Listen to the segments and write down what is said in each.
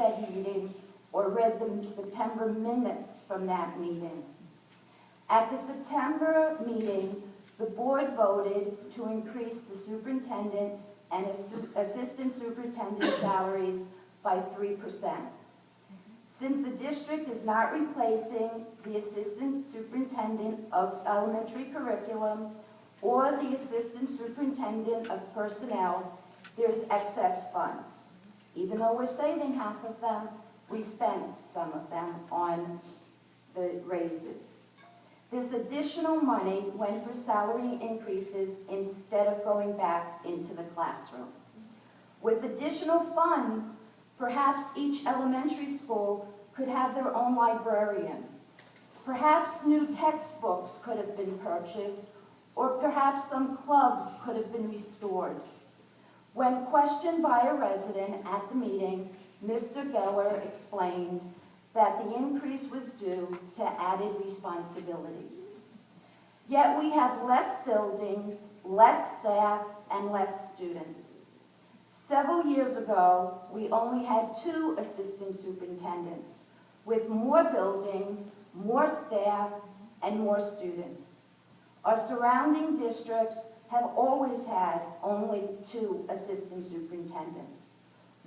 Ed meeting or read the September minutes from that meeting. At the September meeting, the board voted to increase the superintendent and assistant superintendent salaries by 3%. Since the district is not replacing the assistant superintendent of elementary curriculum or the assistant superintendent of personnel, there is excess funds. Even though we're saving half of them, we spent some of them on the raises. This additional money went for salary increases instead of going back into the classroom. With additional funds, perhaps each elementary school could have their own librarian. Perhaps new textbooks could have been purchased, or perhaps some clubs could have been restored. When questioned by a resident at the meeting, Mr. Geller explained that the increase was due to added responsibilities. Yet we have less buildings, less staff, and less students. Several years ago, we only had 2 assistant superintendents, with more buildings, more staff, and more students. Our surrounding districts have always had only 2 assistant superintendents,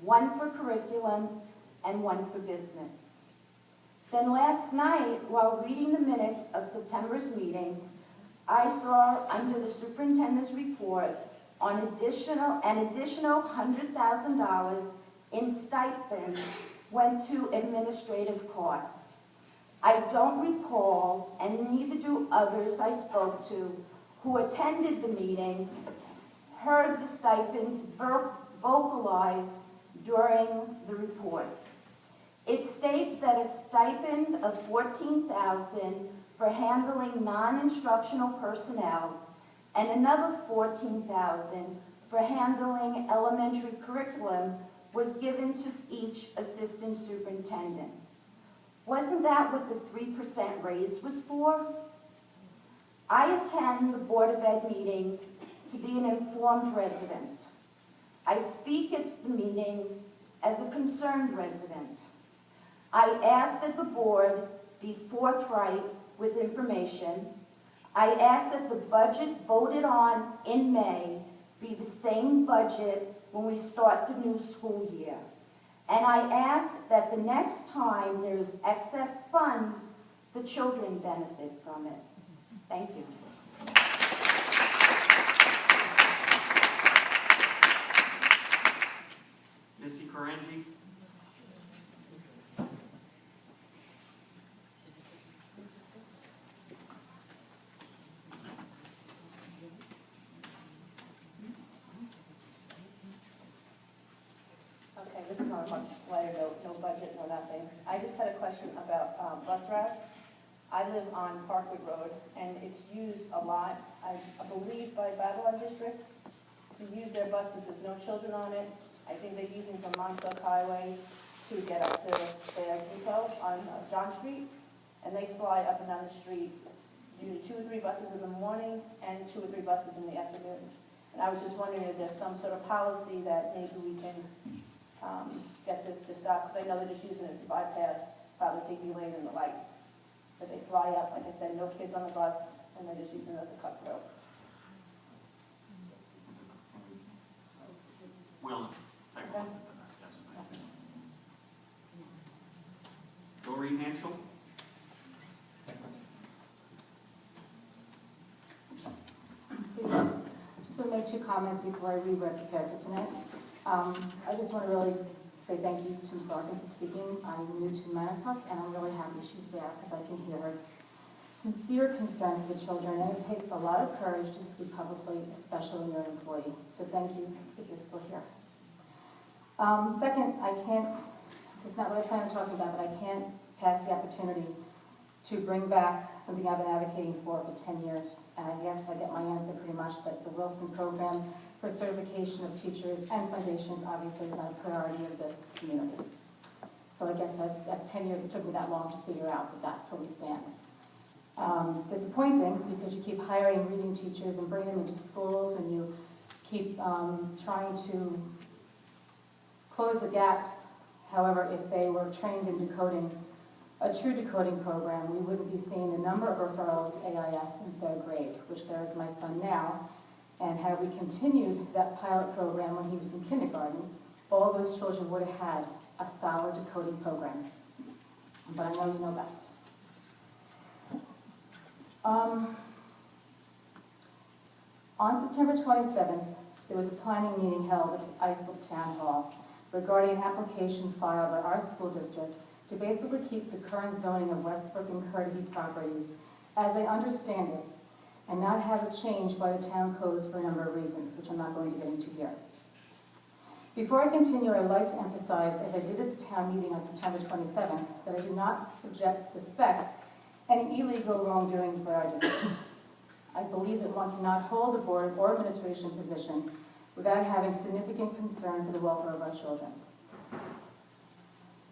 one for curriculum and one for business. Then last night, while reading the minutes of September's meeting, I saw under the superintendent's report an additional $100,000 in stipends went to administrative costs. I don't recall, and neither do others I spoke to who attended the meeting, heard the stipends vocalized during the report. It states that a stipend of $14,000 for handling non-instructional personnel and another $14,000 for handling elementary curriculum was given to each assistant superintendent. Wasn't that what the 3% raise was for? I attend the Board of Ed meetings to be an informed resident. I speak at the meetings as a concerned resident. I ask that the board be forthright with information. I ask that the budget voted on in May be the same budget when we start the new school year. And I ask that the next time there is excess funds, the children benefit from it. Thank you. Missy Karanji. Okay, this is on a much lighter note, no budget, no nothing. I just had a question about bus routes. I live on Parkwood Road, and it's used a lot, I believe, by Babylon District to use their buses. There's no children on it. I think they're using from Montauk Highway to get up to their depot on John Street, and they fly up and down the street, usually 2 or 3 buses in the morning and 2 or 3 buses in the afternoon. And I was just wondering, is there some sort of policy that maybe we can get this to stop? Because I know they're just using it to bypass probably Piggy Lane and the lights. But they fly up, like I said, no kids on the bus, and they're just using it as a cut through. Will take a look at that, yes, thank you. Doreen Hanschel. Just want to make 2 comments before I read what I prepared for tonight. I just want to really say thank you to Ms. Larkin for speaking. I'm new to Manitowoc, and I'm really happy she's there because I can hear her sincere concern for the children, and it takes a lot of courage to speak publicly, especially when you're an employee. So thank you if you're still here. Second, it's not what I plan on talking about, but I can't pass the opportunity to bring back something I've been advocating for 10 years. And I guess I get my answer pretty much that the Wilson program for certification of teachers and foundations obviously is not a priority of this community. So I guess after 10 years, it took me that long to figure out that that's where we stand. It's disappointing because you keep hiring reading teachers and bringing them into schools, and you keep trying to close the gaps However, if they were trained in decoding, a true decoding program, we wouldn't be seeing the number of referrals to AIS in 3rd grade, which there is my son now. And had we continued that pilot program when he was in kindergarten, all those children would have had a solid decoding program. But I know you know best. On September 27th, there was a planning meeting held at Islip Town Hall regarding an application filed by our school district to basically keep the current zoning of Westbrook and Curtis properties as they understand it, and not have it changed by the town codes for a number of reasons, which I'm not going to get into here. Before I continue, I'd like to emphasize, as I did at the town meeting on September 27th, that I do not suspect any illegal wrongdoings by our district. I believe that one cannot hold a board or administration position without having significant concern for the welfare of our children.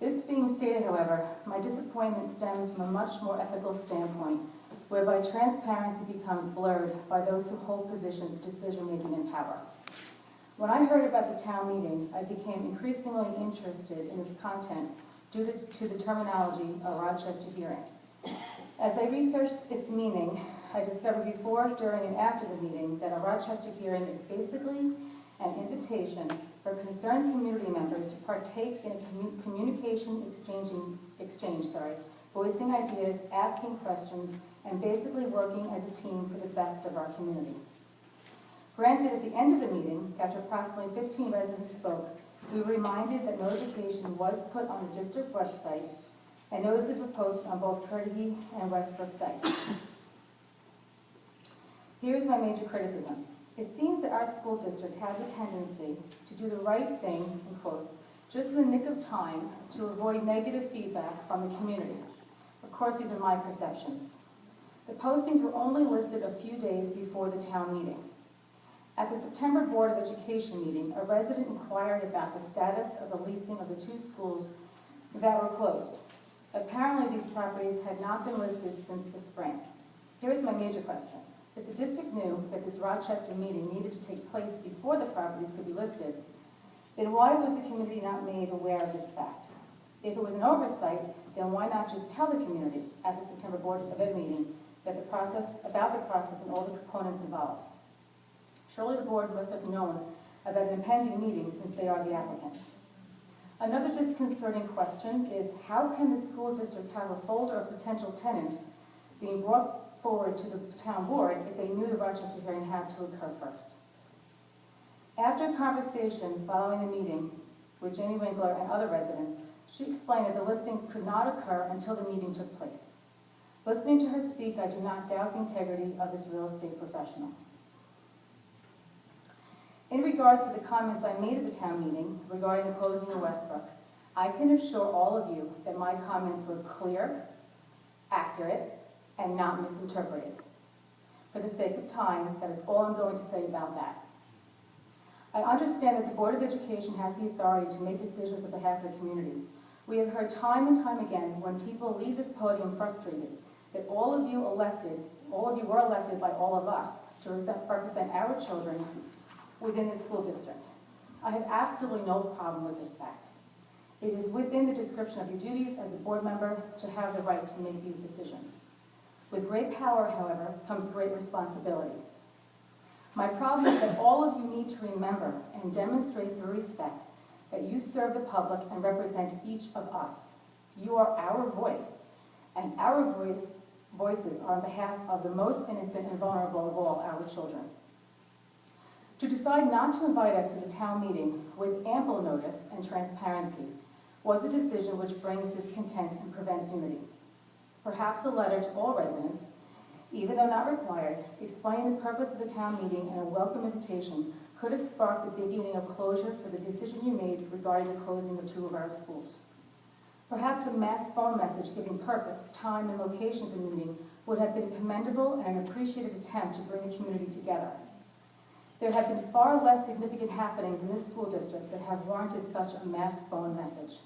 This being stated, however, my disappointment stems from a much more ethical standpoint, whereby transparency becomes blurred by those who hold positions of decision-making and power. When I heard about the town meeting, I became increasingly interested in its content due to the terminology of Rochester hearing. As I researched its meaning, I discovered before, during, and after the meeting that a Rochester hearing is basically an invitation for concerned community members to partake in a communication exchange, voicing ideas, asking questions, and basically working as a team for the best of our community. Granted, at the end of the meeting, after approximately 15 residents spoke, we were reminded that notification was put on the district website, and notices were posted on both Curtis and Westbrook sites. Here's my major criticism. It seems that our school district has a tendency to do the right thing, in quotes, just in the nick of time to avoid negative feedback from the community. Of course, these are my perceptions. The postings were only listed a few days before the town meeting. At the September Board of Education meeting, a resident inquired about the status of the leasing of the 2 schools that were closed. Apparently, these properties had not been listed since the spring. Here's my major question. If the district knew that this Rochester meeting needed to take place before the properties could be listed, then why was the community not made aware of this fact? If it was an oversight, then why not just tell the community at the September Board of Ed meeting that about the process and all the components involved? Surely the board must have known about an impending meeting since they are the applicant. Another disconcerting question is, how can the school district have a folder of potential tenants being brought forward to the town board if they knew the Rochester hearing had to occur first? After a conversation following the meeting with Jamie Winkler and other residents, she explained that the listings could not occur until the meeting took place. Listening to her speak, I do not doubt the integrity of this real estate professional. In regards to the comments I made at the town meeting regarding the closing of Westbrook, I can assure all of you that my comments were clear, accurate, and not misinterpreted. For the sake of time, that is all I'm going to say about that. I understand that the Board of Education has the authority to make decisions on behalf of the community. We have heard time and time again when people leave this podium frustrated that all of you were elected by all of us to represent our children within the school district. I have absolutely no problem with this fact. It is within the description of your duties as a board member to have the right to make these decisions. With great power, however, comes great responsibility. My problem is that all of you need to remember and demonstrate the respect that you serve the public and represent each of us. You are our voice, and our voices are on behalf of the most innocent and vulnerable of all, our children. To decide not to invite us to the town meeting with ample notice and transparency was a decision which brings discontent and prevents unity. Perhaps a letter to all residents, even though not required, explaining the purpose of the town meeting and a welcome invitation could have sparked the beginning of closure for the decision you made regarding the closing of 2 of our schools. Perhaps a mass phone message giving purpose, time, and location to the meeting would have been commendable and an appreciated attempt to bring the community together. There have been far less significant happenings in this school district that have warranted such a mass phone message.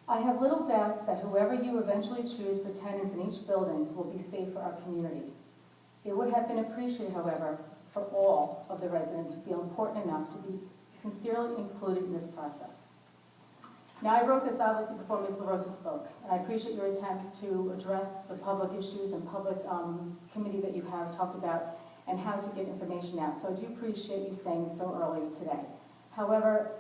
I have little doubts that whoever you eventually choose for tenants in each building will be safe for our community. It would have been appreciated, however, for all of the residents to feel important enough to be sincerely included in this process. Now, I wrote this obviously before Ms. LaRosa spoke, and I appreciate your attempts to address the public issues and public committee that you have talked about and how to get information out. So I do appreciate you saying so early today. However,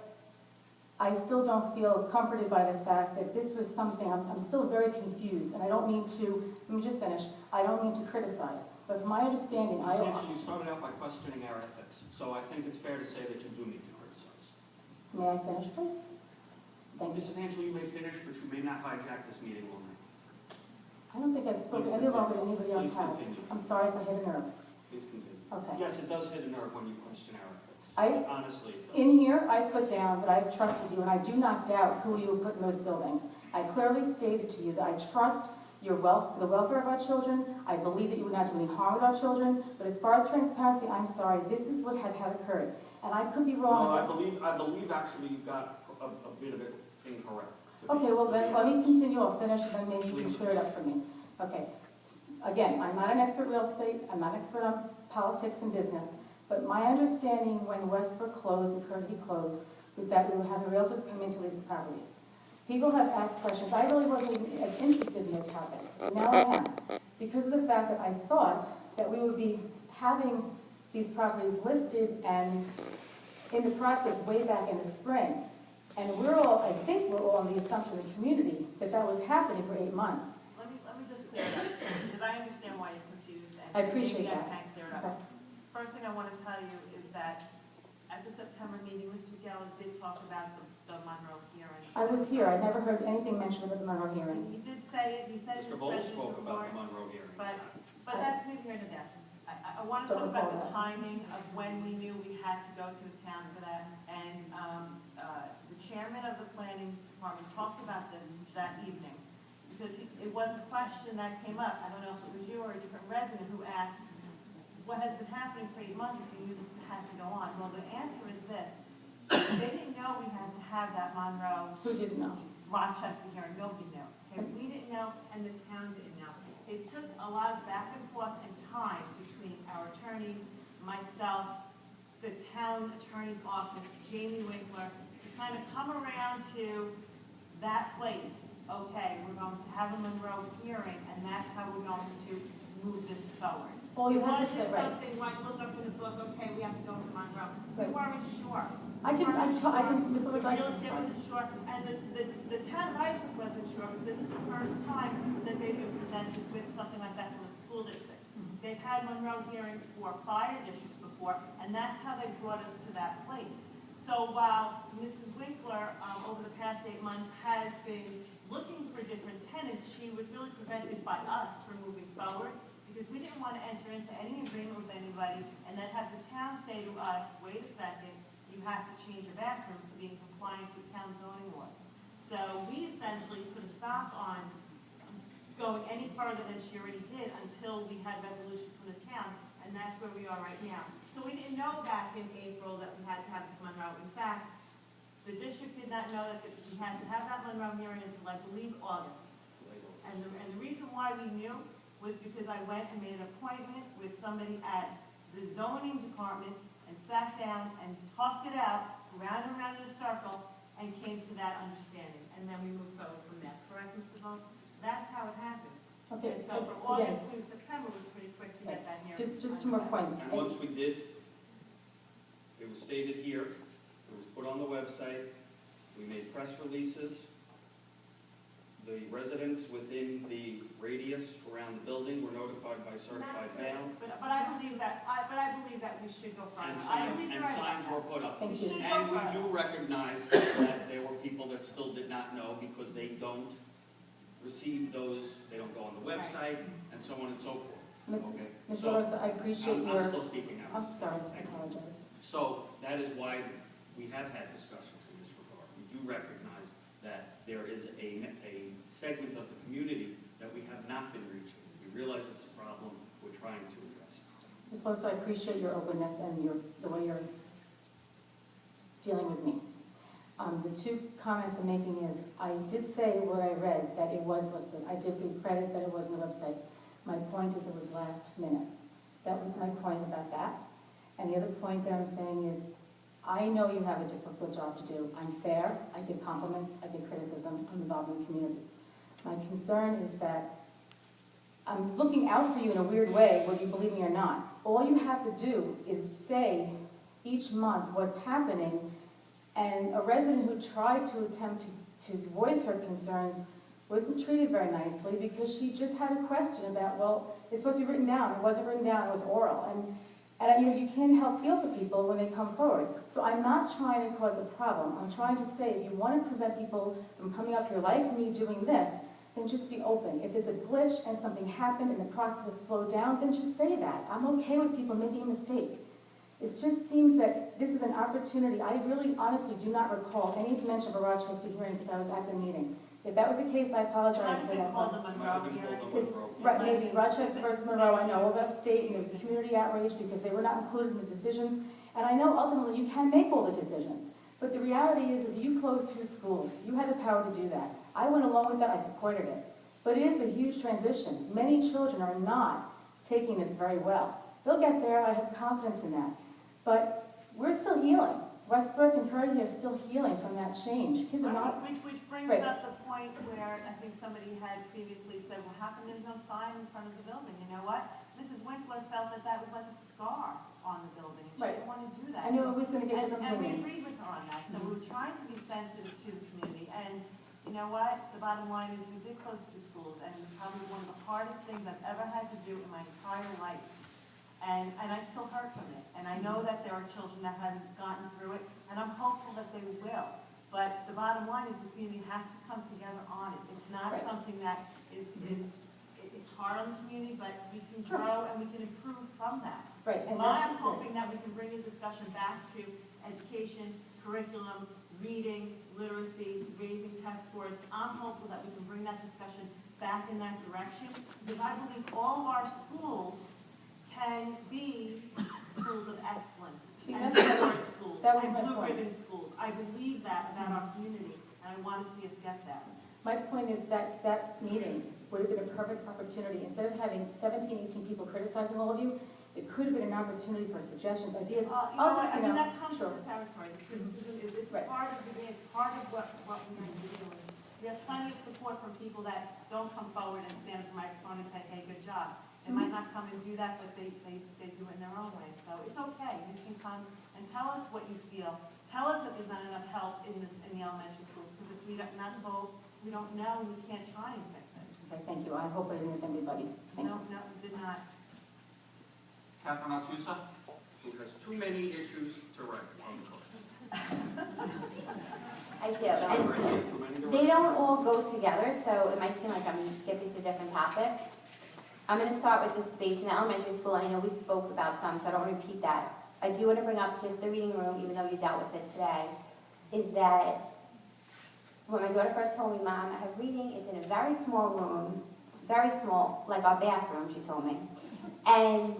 I still don't feel comforted by the fact that this was something, I'm still very confused, and I don't mean to, let me just finish, I don't mean to criticize, but from my understanding, Essentially, you started out by questioning our ethics, so I think it's fair to say that you do need to criticize. May I finish, please? Thank you. Mrs. Angel, you may finish, but you may not hijack this meeting all night. I don't think I've spoken Please any longer than continue. anybody else Please has. continue. I'm sorry if I hit a nerve. Please continue. Okay. Yes, it does hit a nerve when you question our ethics. Honestly, it does. In here, I put down that I've trusted you, and I do not doubt who you have put in those buildings. I clearly stated to you that I trust your the welfare of our children. I believe that you would not do any harm with our children. But as far as transparency, I'm sorry, this is what had occurred. And I could be wrong. No, I believe actually you got a bit of it incorrect. Okay, well then, let me continue, I'll finish, and then maybe you can Please. clear it up for me. Okay. Again, I'm not an expert in real estate, I'm not an expert on politics and business, but my understanding when Westbrook closed and currently closed was that we were having realtors come into these properties. People have asked questions, I really wasn't even as interested in those topics, now I am, because of the fact that I thought that we would be having these properties listed and in the process way back in the spring. And I think we're all on the assumption in the community that that was happening for 8 months. Let me just clear it up, because I understand why you're confused, and I appreciate maybe that. I can clear it Okay. up. First thing I want to tell you is that at the September meeting, Mr. Geller did talk about the Monroe hearing. I was here, I never heard anything mentioned about the Monroe hearing. He did say it, he said it Mr. in his Bowles president's spoke about report, the Monroe hearing. but that's neither here nor there. I want to Don't talk about recall the that. timing of when we knew we had to go to the town for that, and the chairman of the planning department talked about this that evening, because it was a question that came up. I don't know if it was you or a different resident who asked, what has been happening for 8 months if you knew this had to go on? Well, the answer is this. They didn't know we had to have that Monroe Who didn't know? Rochester hearing. Nobody knew. Okay, we didn't know, and the town didn't know. It took a lot of back and forth and time between our attorneys, myself, the town attorney's office, Jamie Winkler, to kind of come around to that place. Okay, we're going to have a Monroe hearing, and that's how we're going to move this forward. All you had to say, It right. wasn't something like, look up in the book, okay, we have to go to Monroe. We Right. weren't sure. I can, Ms. Lewis, The real estate wasn't sure, and the town of Islip wasn't sure, because this is the first time that they've been presented with something like that from a school district. They've had Monroe hearings for fire districts before, and that's how they brought us to that place. So while Mrs. Winkler, over the past 8 months, has been looking for different tenants, she was really prevented by us from moving forward, because we didn't want to enter into any agreement with anybody, and then have the town say to us, wait a second, you have to change your bathrooms to be in compliance with town zoning laws. So we essentially put a stop on going any further than she already did until we had resolution from the town, and that's where we are right now. So we didn't know back in April that we had to have this Monroe. In fact, the district did not know that we had to have that Monroe hearing until, I believe, August. And the reason why we knew was because I went and made an appointment with somebody at the zoning department and sat down and talked it out, round and round in a circle, and came to that understanding. And then we moved forward from there. Correct, Mr. Vogt? That's how it happened. Okay, So from again, August through September was pretty quick to get that hearing. just 2 more points. And once we did, it was stated here, it was put on the website, we made press releases. The residents within the radius around the building were notified by certified mail. But I believe that we should go further. And I believe signs, you're right about signs were that. put up. Thank you. should And go we further. do recognize that there were people that still did not know because they don't receive those, they don't go on the website, and so on and so forth. Ms. Okay? Ms. So, Rosa, I appreciate I'm your, still speaking now. I'm sorry, I Thank you. apologize. So that is why we have had discussions in this regard. We do recognize that there is a segment of the community that we have not been reaching. We realize it's a problem, we're trying to address it. Ms. Loso, I appreciate your openness and the way you're dealing with me. The 2 comments I'm making is, I did say what I read, that it was listed. I did give credit that it was on the website. My point is it was last minute. That was my point about that. And the other point that I'm saying is, I know you have a difficult job to do. I'm fair, I give compliments, I give criticism, I'm involved in the community. My concern is that I'm looking out for you in a weird way, whether you believe me or not. All you have to do is say each month what's happening, and a resident who tried to attempt to voice her concerns wasn't treated very nicely because she just had a question about, well, it's supposed to be written down, it wasn't written down, it was oral. And you can't help feel for people when they come forward. So I'm not trying to cause a problem. I'm trying to say, if you want to prevent people from coming up here like me doing this, then just be open. If there's a glitch and something happened and the process is slowed down, then just say that. I'm okay with people making a mistake. It just seems that this is an opportunity. I really honestly do not recall any mention of a Rochester hearing because I was at the meeting. If that was the case, I apologize for that. Called the Monroe hearing. It's, right, maybe Rochester versus Monroe, I know, all upstate, and there was a community outrage because they were not included in the decisions. And I know ultimately you can make all the decisions. But the reality is you closed 2 schools. You had the power to do that. I went along with that, I supported it. But it is a huge transition. Many children are not taking this very well. They'll get there, I have confidence in that. But we're still healing. Westbrook and Curdy are still healing from that change. Kids are not... Which brings Right. up the point where I think somebody had previously said, well, how come there's no sign in front of the building? You know what? Mrs. Winkler felt that that was like a scar on the building, and she Right. didn't want to do that. I knew it was going to get different And we opinions. agreed with her on that, so we were trying to be sensitive to the community, and you know what? The bottom line is we did close 2 schools, and it's probably one of the hardest things I've ever had to do in my entire life. And I still hurt from it, and I know that there are children that haven't gotten through it, and I'm hopeful that they will. But the bottom line is the community has to come together on it. It's not Right. something that it's hard on the community, but we can Sure. grow and we can improve from that. Right, and Well, that's... I'm hoping that we can bring the discussion back to education, curriculum, reading, literacy, raising test scores. I'm hopeful that we can bring that discussion back in that direction, because I believe all of our schools can be schools of excellence. See, and that's- smart schools, that was and my blue point. ribbon schools. I believe that about our community, and I want to see us get that. My point is that that meeting would have been a perfect opportunity. Instead of having 17, 18 people criticizing all of you, it could have been an opportunity for suggestions, ideas. You know, I'll I take, mean, that comes sure. with the territory. The criticism is, it's Right. part of the game, it's part of what we are doing. We have plenty of support from people that don't come forward and stand at the microphone and say, hey, good job. They might not come and do that, but they do it in their own way. So it's okay. You can come and tell us what you feel. Tell us that there's not enough help in the elementary schools, because if we don't, not told, we don't know, we can't try and fix it. Okay, thank you. I hope I didn't offend anybody. Thank you. No, we did not. Catherine Artusa? Who has too many issues to write on the code. I do. Sorry, And right here, too many to they write. don't all go together, so it might seem like I'm skipping to different topics. I'm going to start with the space in the elementary school, and I know we spoke about some, so I don't want to repeat that. I do want to bring up just the reading room, even though you dealt with it today, is that when my daughter first told me, Mom, I have reading, it's in a very small room, it's very small, like our bathroom, she told me. And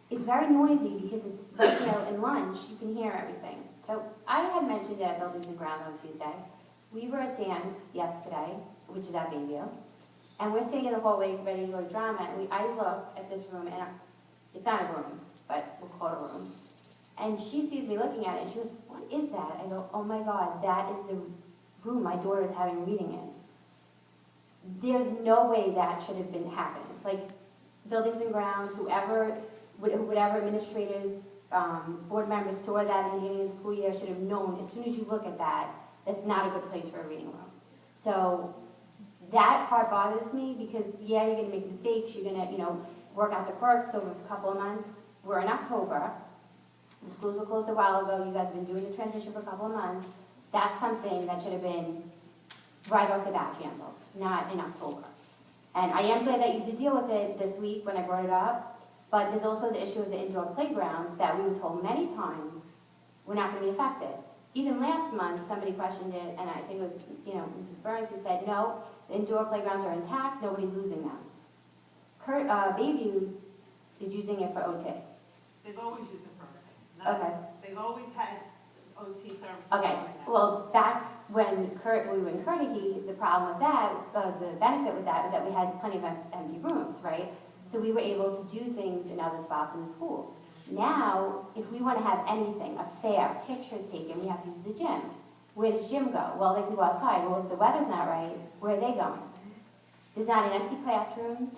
it's very noisy because it's, like, you know, in lunch, you can hear everything. So I had mentioned it at Buildings and Grounds on Tuesday. We were at dance yesterday, which is at Bayview, and we're sitting in the hallway ready to go to drama, and I look at this room, and it's not a room, but we'll call it a room. And she sees me looking at it, and she goes, what is that? I go, oh my God, that is the room my daughter is having reading in. There's no way that should have been happening. Like, Buildings and Grounds, whatever administrators, board members saw that in the beginning of the school year should have known, as soon as you look at that, that's not a good place for a reading room. So that part bothers me because, yeah, you're gonna make mistakes, you're gonna, you know, work out the quirks over a couple of months. We're in October. The schools were closed a while ago. You guys have been doing the transition for a couple of months. That's something that should have been right off the bat handled, not in October. And I am glad that you did deal with it this week when I brought it up, but there's also the issue of the indoor playgrounds that we were told many times were not going to be affected. Even last month, somebody questioned it, and I think it was, you know, Mrs. Burns who said, no, the indoor playgrounds are intact, nobody's losing them. Bayview is using it for OT. They've always used it for OT. Okay. They've always had OT services. Okay, well, back when we were in Carnegie, the problem with that, the benefit with that was that we had plenty of empty rooms, right? So we were able to do things in other spots in the school. Now, if we want to have anything, a fair, pictures taken, we have to use the gym. Where does gym go? Well, they can go outside. Well, if the weather's not right, where are they going? There's not an empty classroom.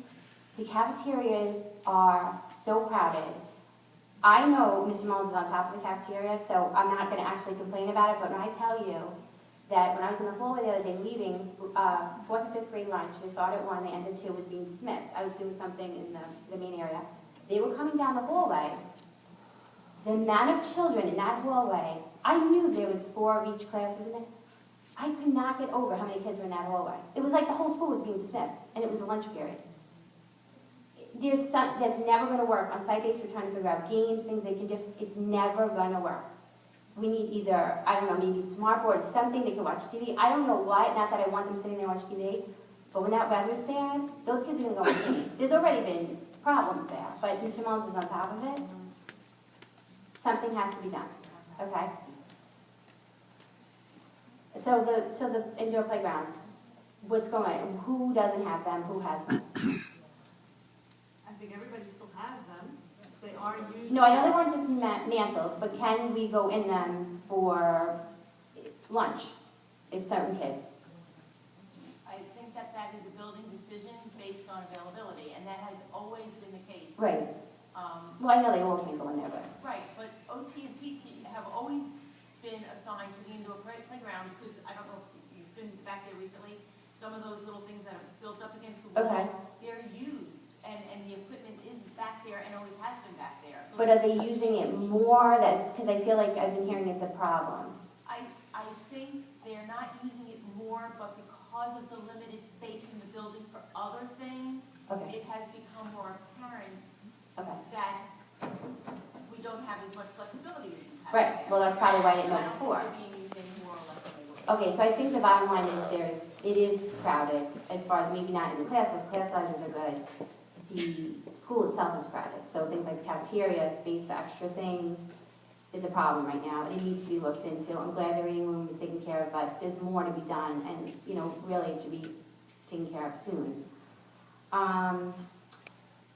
The cafeterias are so crowded. I know Mr. Mullins is on top of the cafeteria, so I'm not going to actually complain about it, but when I tell you that when I was in the hallway the other day leaving, 4th and 5th grade lunch, they started at 1, they ended 2 with being dismissed. I was doing something in the main area. They were coming down the hallway. The amount of children in that hallway, I knew there was 4 of each class, isn't it? I could not get over how many kids were in that hallway. It was like the whole school was being dismissed, and it was a lunch period. There's some, that's never gonna work. On site-based, we're trying to figure out games, things they can do. It's never gonna work. We need either, I don't know, maybe smart boards, something they can watch TV. I don't know what, not that I want them sitting there watching TV, but when that weather's bad, those kids are gonna go on TV. There's already been problems there, but Mr. Mullins is on top of it. Something has to be done, okay? So the indoor playgrounds, what's going on? Who doesn't have them? Who has them? I think everybody still has them. They are used. No, I know they weren't dismantled, but can we go in them for lunch if certain kids? I think that that is a building decision based on availability, and that has always been the case. Right. Well, I know they all can't go in there, but. Right, but OT and PT have always been assigned to the indoor playground, because I don't know if you've been back there recently, some of those little things that are built up against the wall, Okay. they're used, and the equipment is back there and always has been back there. So But are they using it more? That's, because I feel like I've been hearing it's a problem. I think they're not using it more, but because of the limited space in the building for other things, Okay, it has become more apparent okay. that we don't have as much flexibility as we have. Right, well, that's probably why I didn't know And before. I don't think they're being used any more or less than they were. Okay, so I think the bottom line is it is crowded, as far as maybe not in the class, because class sizes are good. The school itself is crowded, so things like the cafeteria, space for extra things is a problem right now, and it needs to be looked into. I'm glad the reading room is taken care of, but there's more to be done, and, you know, really it should be taken care of soon.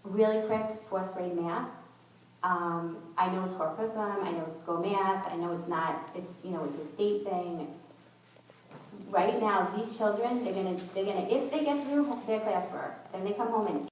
Really quick, 4th grade math. I know it's core curriculum, I know it's Go Math, I know it's not, it's, you know, it's a state thing. Right now, these children, they're gonna, if they get through their classwork, then they come home and